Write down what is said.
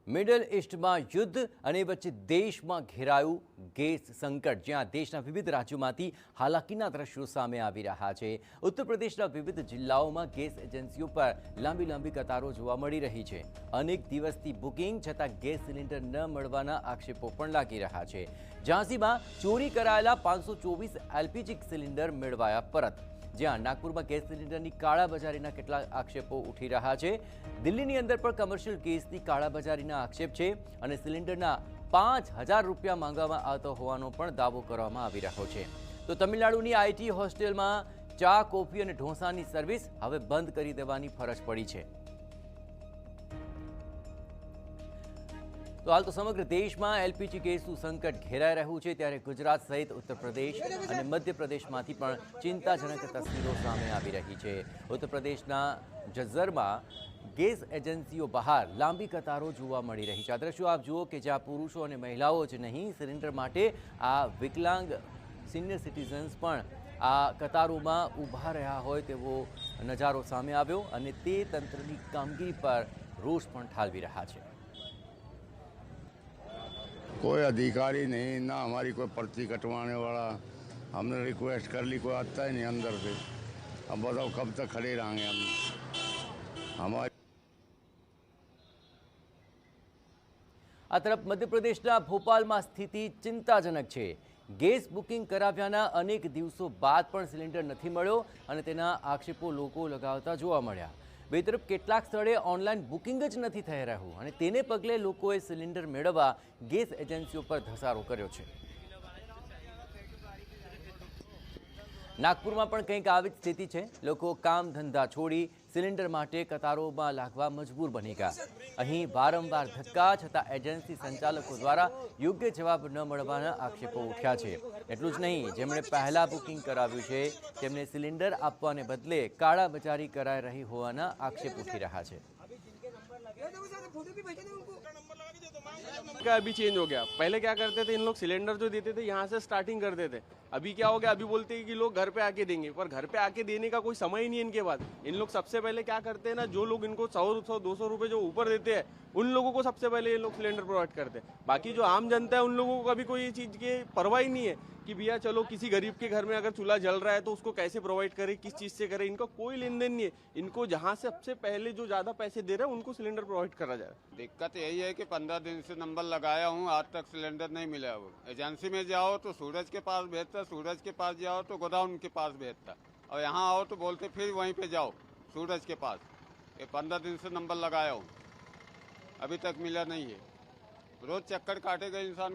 Middle ઇસ્ટમાં યુદ્ધ અને વચ્ચે દેશમાં ઘેરાયું ગેસ સંકટ, જ્યાં દેશના વિવિધ રાજ્યોમાંથી હાલાકીના દ્રશ્યો સામે આવી રહ્યા છે। ઉત્તર પ્રદેશના વિવિધ જિલ્લાઓમાં ગેસ એજન્સીઓ પર લાંબી કતારો જોવા મળી રહી છે। અનેક દિવસથી બુકિંગ છતાં ગેસ સિલિન્ડર ન મળવાના આક્ષેપો પણ લાગી રહ્યા છે। ઝાંસીમાં ચોરી કરાયેલા 524 એલપીજી સિલિન્ડર મેળવાયા પરત, જ્યાં નાગપુરમાં ગેસ સિલિન્ડરની કાળાબજારીના કેટલાક આક્ષેપો ઉઠી રહ્યા છે। દિલ્હીની અંદર પણ કમર્શિયલ ગેસની કાળાબજારીના આક્ષેપ છે અને સિલિન્ડરના 5000 રૂપિયા માંગવામાં આવતો હોવાનો પણ દાવો કરવામાં આવી રહ્યો છે। તો તમિલનાડુની આઈટી હોસ્ટેલમાં ચા, કોફી અને ઢોસાની સર્વિસ હવે બંધ કરી દેવાની ફરજ પડી છે। તો હાલ તો સમગ્ર દેશમાં એલપીજી ગેસનું સંકટ ઘેરાઈ રહ્યું છે, ત્યારે ગુજરાત સહિત ઉત્તર પ્રદેશ અને મધ્યપ્રદેશમાંથી પણ ચિંતાજનક તસવીરો સામે આવી રહી છે। ઉત્તર પ્રદેશના જજ્જરમાં ગેસ એજન્સીઓ બહાર લાંબી કતારો જોવા મળી રહી છે। આ દ્રશ્યો આપ જુઓ કે જ્યાં પુરુષો અને મહિલાઓ જ નહીં, સિલિન્ડર માટે આ વિકલાંગ સિનિયર સિટીઝન્સ પણ આ કતારોમાં ઊભા રહ્યા હોય તેવો નજારો સામે આવ્યો અને તે તંત્રની કામગીરી પર રોષ પણ ઠાલવી રહ્યા છે। कोई अधिकारी नहीं, ना हमारी कोई पर्ची कटवाने वाला। हमने रिक्वेस्ट कर ली, कोई आता ही नहीं अंदर से। अब बताओ कब तक खड़े रहेंगे हम हमारे। આ તરફ મધ્યપ્રદેશના ભોપાલમાં સ્થિતિ ચિંતાજનક છે। ગેસ બુકિંગ કરાવ્યાના અનેક દિવસો બાદ પણ સિલિન્ડર નથી મળ્યો અને તેના આક્ષેપો લોકો લગાવતા જોવા મળ્યા। બે તરફ કેટલાક સ્થળે ઓનલાઈન બુકિંગ જ નથી થઈ રહ્યું અને તેને પગલે લોકોએ સિલિન્ડર મેળવવા ગેસ એજન્સીઓ પર ધસારો કર્યો છે। નાગપુરમાં પણ કંઈક આવી જ સ્થિતિ છે। લોકો કામ ધંધા છોડી સિલિન્ડર માટે કતારોમાં લાગવા મજબૂર બની ગયા। અહીં વારંવાર ધક્કા છતાં એજન્સી સંચાલકો દ્વારા યોગ્ય જવાબ ન મળવાના આક્ષેપો ઉઠ્યા છે। એટલું જ નહીં, જેમણે પહેલા બુકિંગ કરાવ્યું છે તેમને સિલિન્ડર આપવાને બદલે કાળાબજારી કરાઈ રહી હોવાના આક્ષેપ ઉઠી રહ્યા છે। का अभी चेंज हो गया। पहले क्या करते थे, इन लोग सिलेंडर जो देते थे यहाँ से स्टार्टिंग करते थे। अभी क्या हो गया, अभी बोलते हैं कि लोग घर पे आके देंगे, पर घर पे आके देने का कोई समय ही नहीं है इनके पास। इन लोग सबसे पहले क्या करते हैं ना, जो लोग इनको 100-200 रुपए जो ऊपर देते हैं उन लोगों को सबसे पहले ये लोग सिलेंडर प्रोवाइड करते हैं। बाकी जो आम जनता है उन लोगों को कभी कोई ये चीज़ की परवाह ही नहीं है कि भैया चलो किसी गरीब के घर में अगर चूल्हा जल रहा है तो उसको कैसे प्रोवाइड करे, किस चीज़ से करे, इनका कोई लेन देन नहीं है। इनको जहाँ से सबसे पहले जो ज़्यादा पैसे दे रहे हैं उनको सिलेंडर प्रोवाइड करा जा रहा है। दिक्कत यही है कि 15 दिन से नंबर लगाया हूँ, आज तक सिलेंडर नहीं मिला। वो एजेंसी में जाओ तो सूरज के पास भेजता, सूरज के पास जाओ तो गोदाउन के पास भेजता, और यहाँ आओ तो बोलते फिर वहीं पे जाओ सूरज के पास। ये 15 दिन से नंबर लगाया हूँ, अभी तक मिला नहीं है। रोज चक्कर काटेगा इंसान।